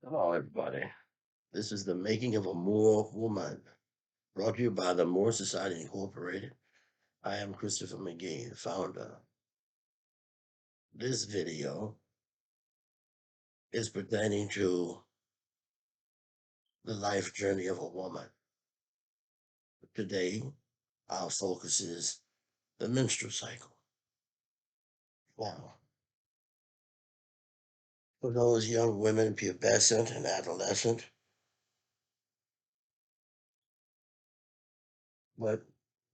Hello, everybody. This is the making of a Moor woman, brought to you by the Moor Society Incorporated. I am Christopher McGee, the founder. This video is pertaining to the life journey of a woman. Today, our focus is the menstrual cycle. Now, for those young women, pubescent and adolescent, but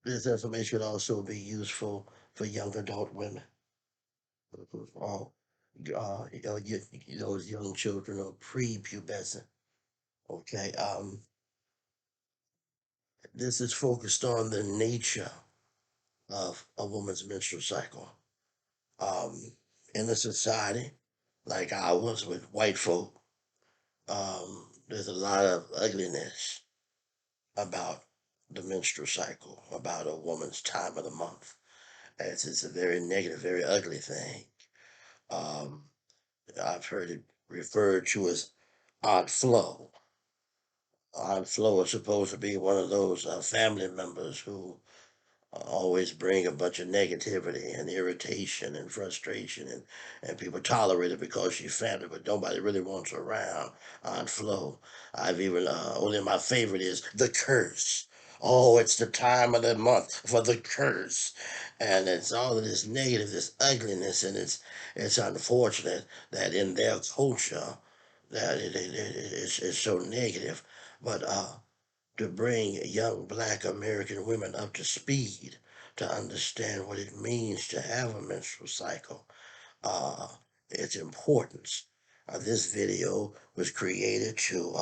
this information could also be useful for young adult women. All those young children are prepubescent. Okay, this is focused on the nature of a woman's menstrual cycle. Um, in a society like ours with white folk, there's a lot of ugliness about the menstrual cycle, about a woman's time of the month. It's a very negative, very ugly thing. Um, I've heard it referred to as odd flow. Odd flow is supposed to be one of those family members who always bring a bunch of negativity and irritation and frustration, and people tolerate it because she's family, but nobody really wants her around. Aunt Flo. I've even only my favorite is the curse. Oh, it's the time of the month for the curse, and it's all of this negative, this ugliness, and it's unfortunate that in their culture that it's so negative, but to bring young black American women up to speed to understand what it means to have a menstrual cycle, uh, its importance. This video was created to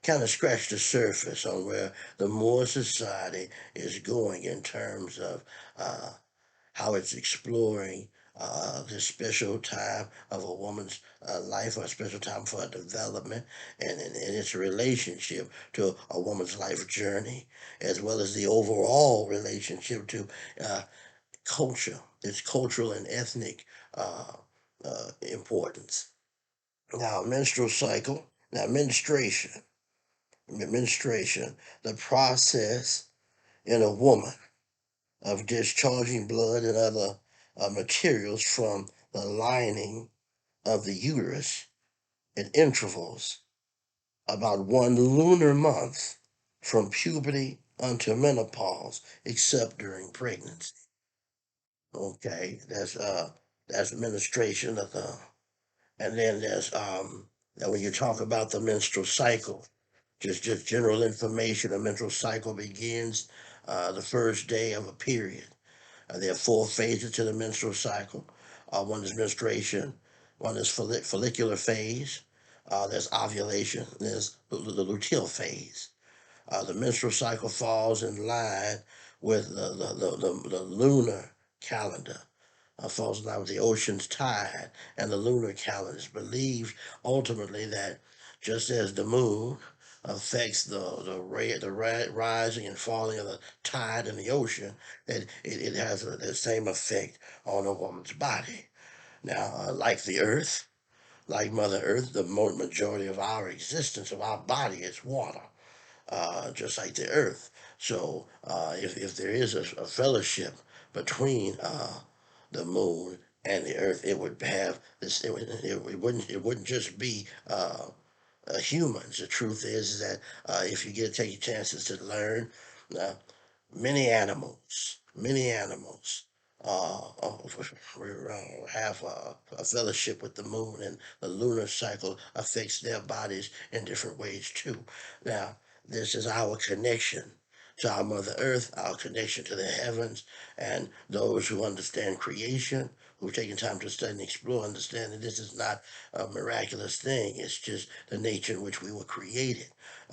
kind of scratch the surface on where the Moor society is going in terms of uh, how it's exploring this special time of a woman's life, or a special time for her development, and its relationship to a woman's life journey, as well as the overall relationship to uh, culture, its cultural and ethnic importance. Now, menstrual cycle, now menstruation, the process in a woman of discharging blood and other materials from the lining of the uterus at intervals about one lunar month from puberty unto menopause, except during pregnancy. Okay, that's administration of the, and then there's now when you talk about the menstrual cycle, just general information. A menstrual cycle begins the first day of a period. There are four phases to the menstrual cycle. One is menstruation, one is follicular phase, there's ovulation, there's the luteal phase. The menstrual cycle falls in line with the lunar calendar, falls in line with the ocean's tide and the lunar calendar. It's believed ultimately that just as the moon affects the rising and falling of the tide in the ocean, that it has the same effect on a woman's body. Now, like the earth, like Mother Earth, the majority of our existence, of our body, is water, just like the earth. So if there is a fellowship between the moon and the earth, it would have this. It wouldn't just be humans. The truth is that if you get to take your chances to learn, uh, many animals have a fellowship with the moon, and the lunar cycle affects their bodies in different ways too. Now, this is our connection to our Mother Earth, our connection to the heavens, and those who understand creation, who've taken time to study and explore, understand that this is not a miraculous thing. It's just the nature in which we were created.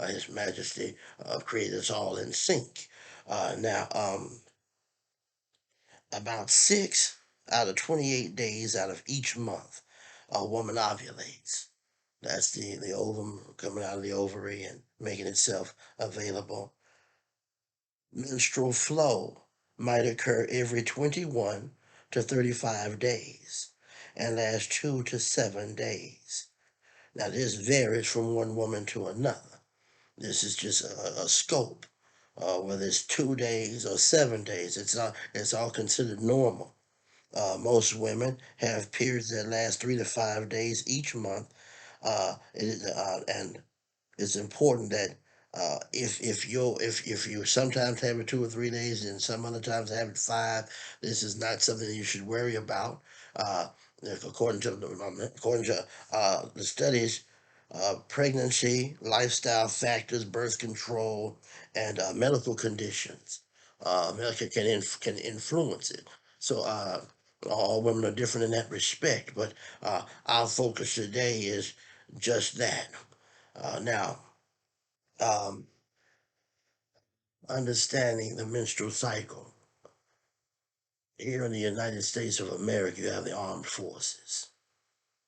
His Majesty created us all in sync. Now, about 6 out of 28 days out of each month, a woman ovulates. That's the ovum coming out of the ovary and making itself available. Menstrual flow might occur every 21 to 35 days and last 2 to 7 days. Now, this varies from one woman to another. This is just a scope. Whether it's 2 days or 7 days, it's all considered normal. Most women have periods that last 3 to 5 days each month, and it's important that if you sometimes have it 2 or 3 days and some other times have it five, this is not something that you should worry about. Uh, according to the studies, pregnancy, lifestyle factors, birth control, and medical conditions can influence it. So all women are different in that respect, but our focus today is just that. Now, um, understanding the menstrual cycle. Here in the United States of America, you have the armed forces,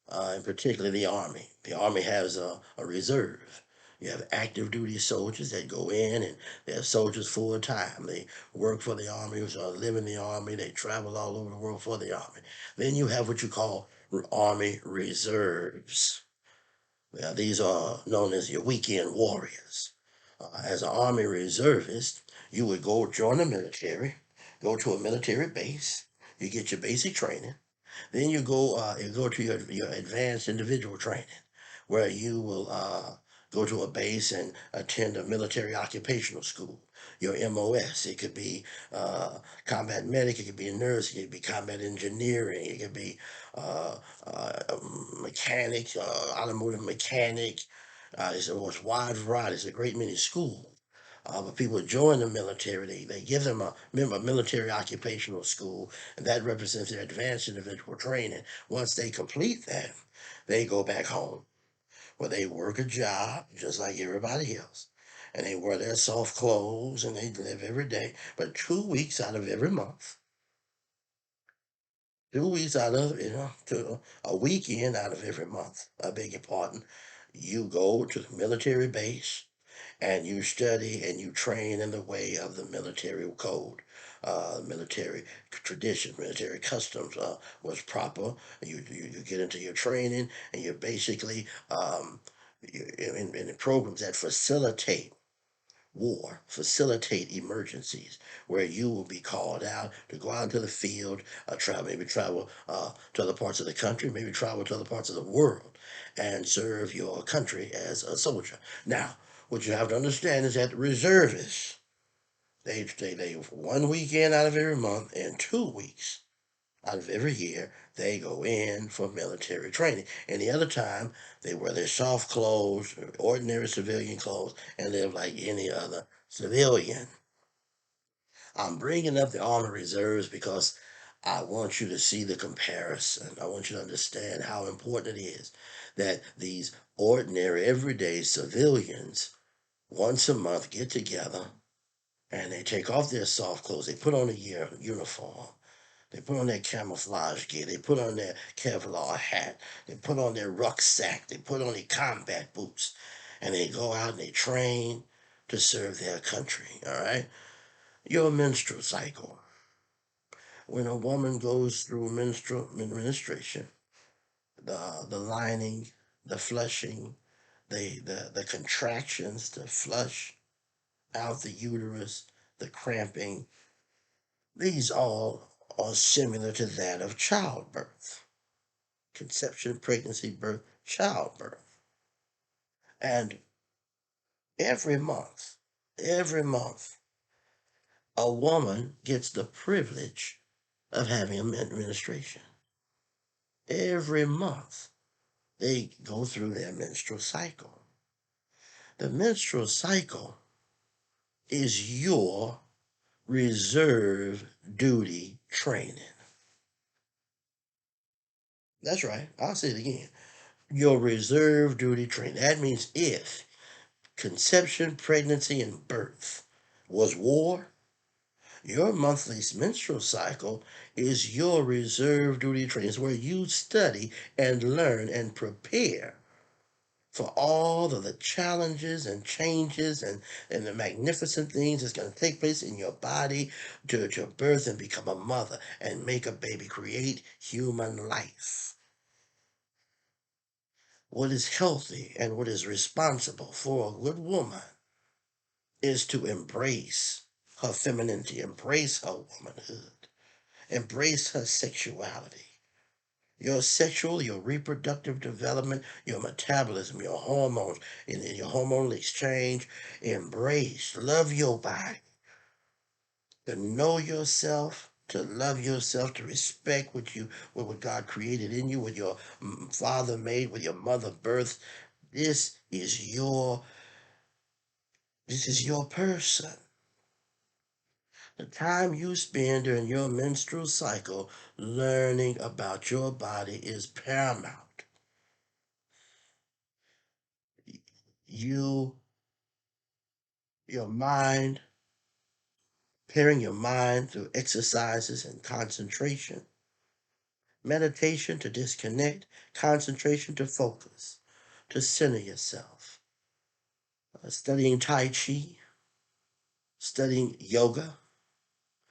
and particularly the Army. The Army has a reserve. You have active duty soldiers that go in, and they're soldiers full time. They work for the Army, live in the Army, they travel all over the world for the Army. Then you have what you call Army reserves. Now, these are known as your weekend warriors. As an Army reservist, you would go join the military, go to a military base, you get your basic training, then you go to your advanced individual training, where you will go to a base and attend a military occupational school. Your MOS. It could be combat medic. It could be a nurse. It could be combat engineering. It could be mechanic, automotive mechanic. It's a wide variety. It's a great many schools. But people join the military, they give them a military occupational school, and that represents their advanced individual training. Once they complete that, they go back home where they work a job just like everybody else. And they wear their soft clothes and they live every day. But 2 weeks out of every month, 2 weeks out of, a weekend out of every month, I beg your pardon, you go to the military base and you study and you train in the way of the military code, military tradition, military customs was proper. You get into your training and you're basically in the programs that facilitate war, facilitate emergencies, where you will be called out to go out into the field, maybe travel to other parts of the country, maybe travel to other parts of the world, and serve your country as a soldier. Now, what you have to understand is that reservists, they 1 weekend out of every month and 2 weeks out of every year, they go in for military training. And the other time, they wear their soft clothes, ordinary civilian clothes, and live like any other civilian. I'm bringing up the Army Reserves because I want you to see the comparison. I want you to understand how important it is that these ordinary, everyday civilians once a month get together and they take off their soft clothes. They put on a uniform. They put on their camouflage gear. They put on their Kevlar hat. They put on their rucksack. They put on their combat boots. And they go out and they train to serve their country. All right? Your menstrual cycle. When a woman goes through menstrual menstruation, the lining, the flushing, the contractions to flush out the uterus, the cramping, these all are similar to that of childbirth. Conception, pregnancy, birth, childbirth. And every month, a woman gets the privilege of having a menstruation. Every month, they go through their menstrual cycle. The menstrual cycle is your reserve duty training. That's right. I'll say it again. Your reserve duty training. That means if conception, pregnancy, and birth was war, your monthly menstrual cycle is your reserve duty training. It's where you study and learn and prepare for all of the challenges and changes and the magnificent things that's going to take place in your body to birth and become a mother and make a baby, create human life. What is healthy and what is responsible for a good woman is to embrace her femininity, embrace her womanhood, embrace her sexuality. Your sexual, your reproductive development, your metabolism, your hormones, and your hormonal exchange, embrace, love your body, to know yourself, to love yourself, to respect what God created in you, what your father made, what your mother birthed. This is your this is your person. The time you spend during your menstrual cycle learning about your body is paramount. You, your mind, preparing your mind through exercises and concentration, meditation to disconnect, concentration to focus, to center yourself, studying Tai Chi, studying yoga,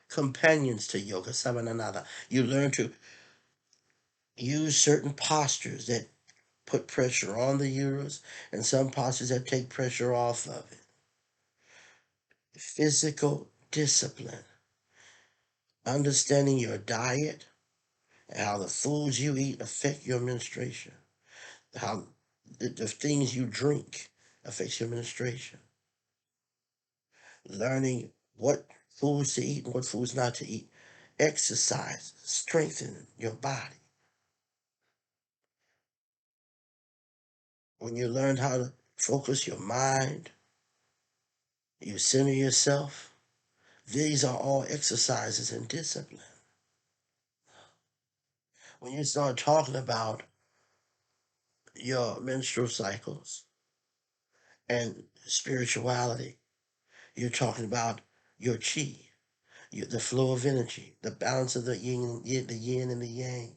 companions to yoga, samananada. You learn to use certain postures that put pressure on the uterus and some postures that take pressure off of it. Physical discipline, understanding your diet and how the foods you eat affect your menstruation, how the things you drink affects your menstruation, learning what foods to eat and what foods not to eat, exercise, strengthen your body. When you learn how to focus your mind, you center yourself, these are all exercises and discipline. When you start talking about your menstrual cycles and spirituality, you're talking about your chi, the flow of energy, the balance of the yin and the yang,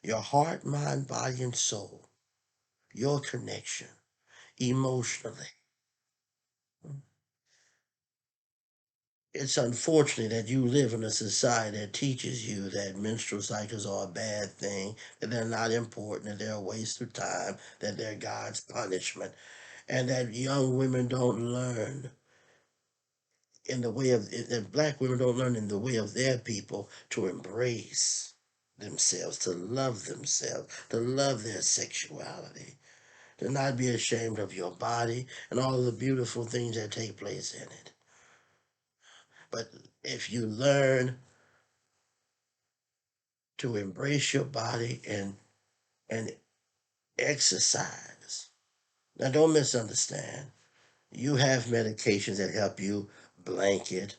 your heart, mind, body, and soul, your connection emotionally. It's unfortunate that you live in a society that teaches you that menstrual cycles are a bad thing, that they're not important, that they're a waste of time, that they're God's punishment, and that young women don't learn in the way of that black women don't learn in the way of their people to embrace themselves, to love their sexuality, to not be ashamed of your body and all of the beautiful things that take place in it. But if you learn to embrace your body and exercise, now don't misunderstand. You have medications that help you blanket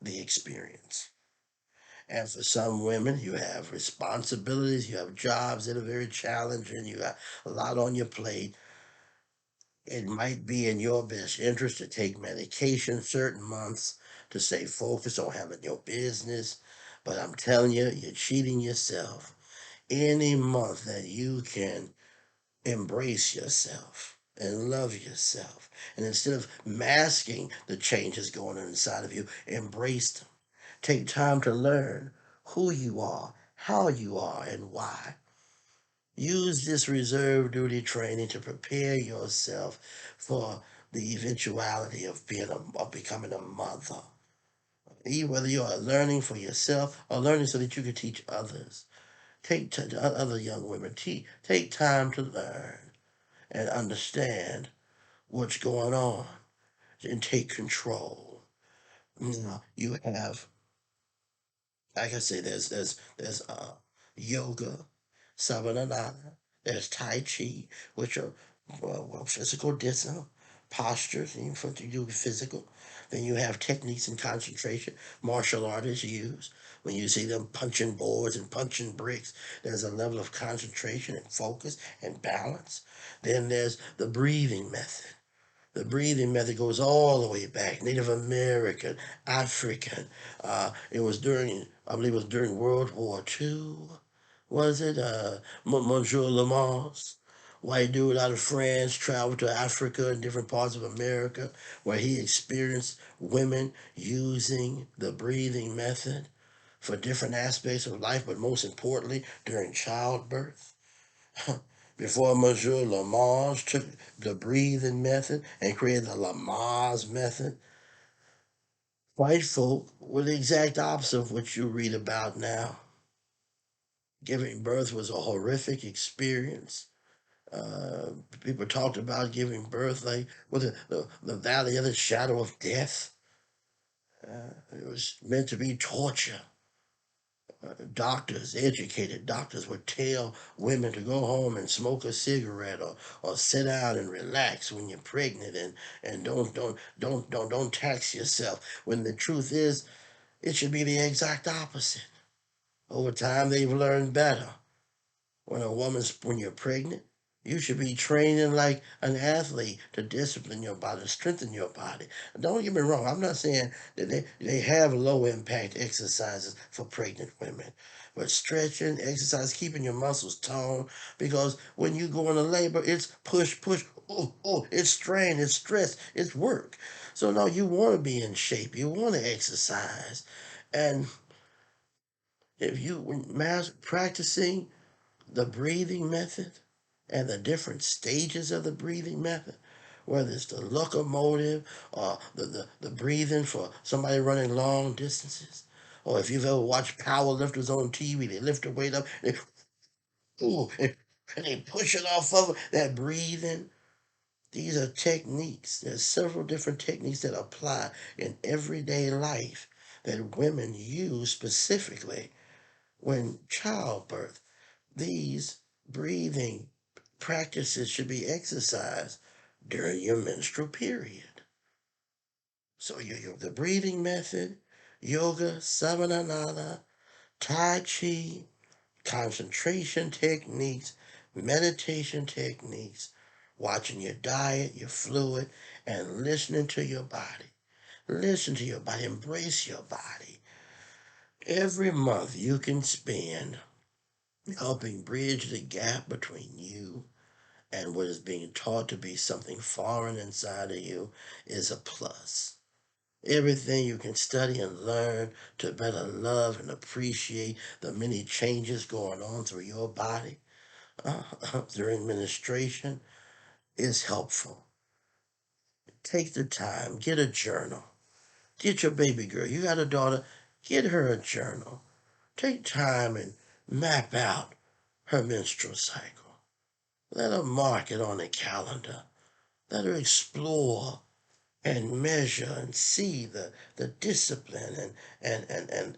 the experience. And for some women, you have responsibilities, you have jobs that are very challenging, you got a lot on your plate. It might be in your best interest to take medication certain months to stay focused on having your business. But I'm telling you, you're cheating yourself. Any month that you can embrace yourself and love yourself, and instead of masking the changes going on inside of you, embrace them. Take time to learn who you are, how you are, and why. Use this reserve duty training to prepare yourself for the eventuality of of becoming a mother. Whether you are learning for yourself or learning so that you can teach others. Other young women. Take time to learn and understand what's going on and take control. You have, like I say, there's yoga, savananana, there's tai chi, which are physical discipline, postures, and for to do with physical. Then you have techniques and concentration. Martial artists use when you see them punching boards and punching bricks. There's a level of concentration and focus and balance. Then there's the breathing method. The breathing method goes all the way back, Native American, African. It was during, I believe it was during World War II, was it? Monsieur Lamars, white dude out of France, traveled to Africa and different parts of America where he experienced women using the breathing method for different aspects of life, but most importantly, during childbirth. Before Monsieur Lamar's took the breathing method and created the Lamar's method, white folk were the exact opposite of what you read about now. Giving birth was a horrific experience. People talked about giving birth like with the valley of the shadow of death. It was meant to be torture. Doctors, educated doctors, would tell women to go home and smoke a cigarette or sit down and relax when you're pregnant and don't tax yourself. When the truth is, it should be the exact opposite. Over time, they've learned better. When you're pregnant, you should be training like an athlete to discipline your body, strengthen your body. Don't get me wrong, I'm not saying that they have low impact exercises for pregnant women. But stretching, exercise, keeping your muscles toned, because when you go into labor, it's push, push, it's strain, it's stress, it's work. So no, you want to be in shape, you want to exercise. And if you when mass practicing the breathing method and the different stages of the breathing method, whether it's the locomotive or the breathing for somebody running long distances, or if you've ever watched power lifters on TV, they lift the weight up, ooh, and they push it off of that breathing. These are techniques. There's several different techniques that apply in everyday life that women use specifically when childbirth. These breathing practices should be exercised during your menstrual period. So the breathing method, yoga, savananana, tai chi, concentration techniques, meditation techniques, watching your diet, your fluid, and listening to your body. Listen to your body, embrace your body. Every month you can spend helping bridge the gap between you and what is being taught to be something foreign inside of you is a plus. Everything you can study and learn to better love and appreciate the many changes going on through your body during menstruation is helpful. Take the time, get a journal. Get your baby girl, you got a daughter, get her a journal. Take time and map out her menstrual cycle. Let her mark it on a calendar. Let her explore and measure and see the discipline and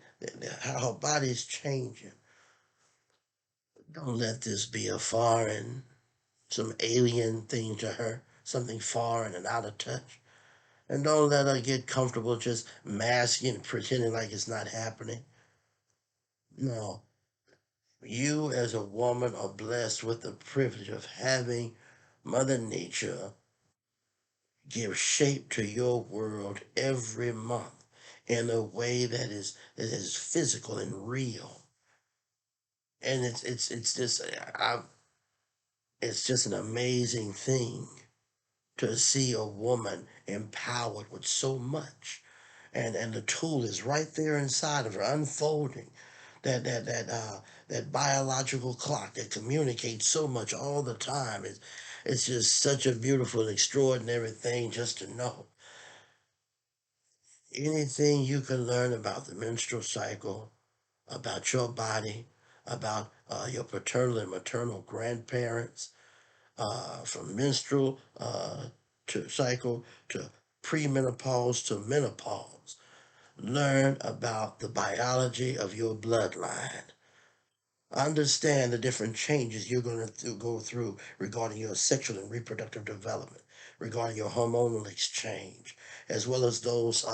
how her body's changing. Don't let this be a foreign, some alien thing to her, something foreign and out of touch. And don't let her get comfortable just masking and pretending like it's not happening. No, you as a woman are blessed with the privilege of having Mother Nature give shape to your world every month in a way that is physical and real. And it's just an amazing thing to see a woman empowered with so much, and the tool is right there inside of her, unfolding that biological clock that communicates so much all the time. It's just such a beautiful and extraordinary thing just to know. Anything you can learn about the menstrual cycle, about your body, about your paternal and maternal grandparents, from menstrual to cycle to premenopause to menopause. Learn about the biology of your bloodline. Understand the different changes you're going to go through regarding your sexual and reproductive development, regarding your hormonal exchange, as well as those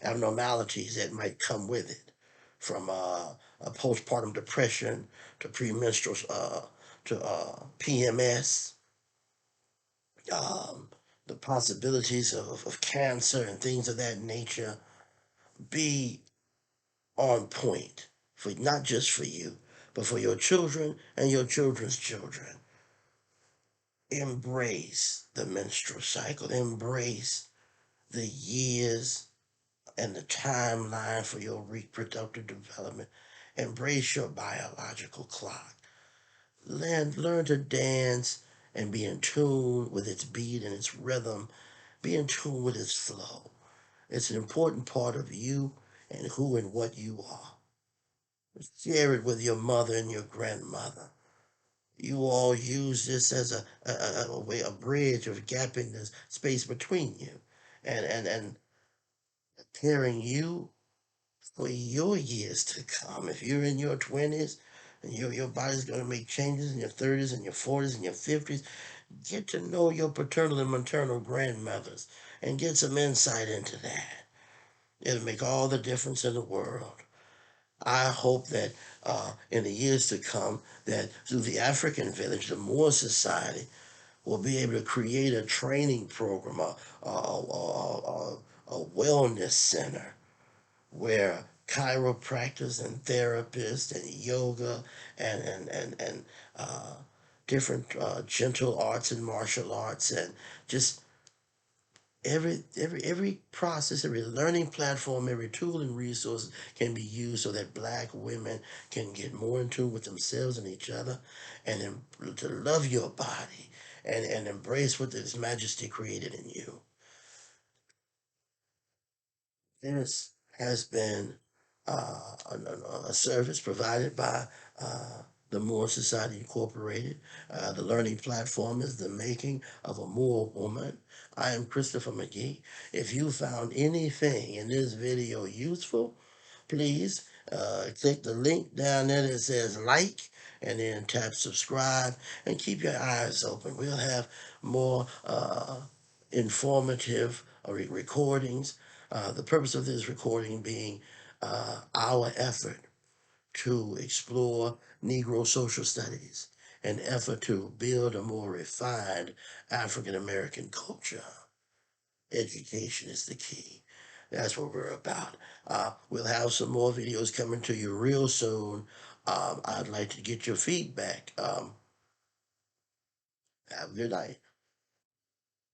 abnormalities that might come with it, from a postpartum depression to premenstrual to PMS, um, the possibilities of cancer and things of that nature. Be on point for not just for you, but for your children and your children's children. Embrace the menstrual cycle. Embrace the years and the timeline for your reproductive development. Embrace your biological clock. Learn to dance and be in tune with its beat and its rhythm. Be in tune with its flow. It's an important part of you and who and what you are. Share it with your mother and your grandmother. You all use this as a way, a bridge of gapping the space between you, and preparing you for your years to come. If you're in your 20s and your body's going to make changes in your 30s and your 40s and your 50s, get to know your paternal and maternal grandmothers and get some insight into that. It'll make all the difference in the world. I hope that in the years to come, that through the African village, the Moor Society will be able to create a training program, a wellness center where chiropractors and therapists and yoga and different gentle arts and martial arts and just every process, every learning platform, every tool and resource can be used so that black women can get more in tune with themselves and each other, and to love your body and embrace what this majesty created in you. This has been a service provided by the Moor Society Incorporated. The learning platform is the making of a Moor woman. I am Christopher McGee. If you found anything in this video useful, please click the link down there that says like and then tap subscribe and keep your eyes open. We'll have more informative recordings. The purpose of this recording being our effort to explore Negro social studies, an effort to build a more refined African American culture. Education is the key. That's what we're about. We'll have some more videos coming to you real soon. I'd like to get your feedback. Have a good night.